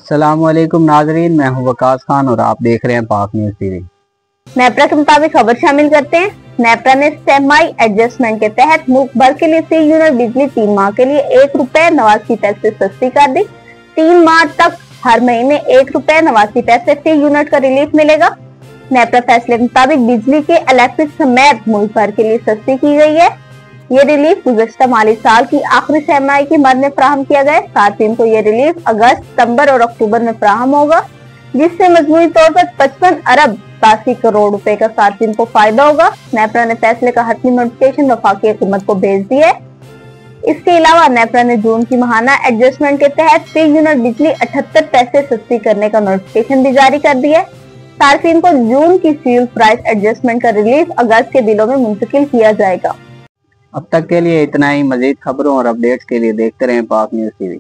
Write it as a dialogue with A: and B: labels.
A: अस्सलामुअलैकुम नाजरीन, मैं हूं वकास खान और आप देख रहे हैं पाक न्यूज़ टीवी।
B: नेपरा के मुताबिक खबर शामिल करते हैं। नेपरा ने सेमाई एडजस्टमेंट के तहत मुल्क भर के लिए 3 यूनिट बिजली 3 माह के लिए ₹1.89 सस्ती कर दी। 3 मार्च तक हर महीने ₹1.89 फी यूनिट का रिलीफ मिलेगा। नेपरा फैसले के मुताबिक बिजली के इलेक्ट्रिक समेत मुल्क भर के लिए सस्ती की गई है। ये रिलीफ गुज़श्ता माली साल की आखिरी सेमाई की मद में फराहम किया गया। सार्फिन को ये रिलीफ अगस्त, सितंबर और अक्टूबर में फराहम होगा, जिससे मजमूई तौर पर 55 अरब 87 करोड़ रुपए का सार्फिन को फायदा होगा। नेपरा ने फैसले का हतमी नोटिफिकेशन वफाकी हुकूमत को भेज दिया है। इसके अलावा नेपरा ने जून की माहाना एडजस्टमेंट के तहत फी यूनिट बिजली 78 पैसे सस्ती करने का नोटिफिकेशन भी जारी कर दिया है। सार्फिन को जून की फ्यूल प्राइस एडजस्टमेंट का रिलीफ अगस्त के बिलों में मुंतकिल किया जाएगा।
A: अब तक के लिए इतना ही। मजीद खबरों और अपडेट्स के लिए देखते रहें पाक न्यूज़ टीवी।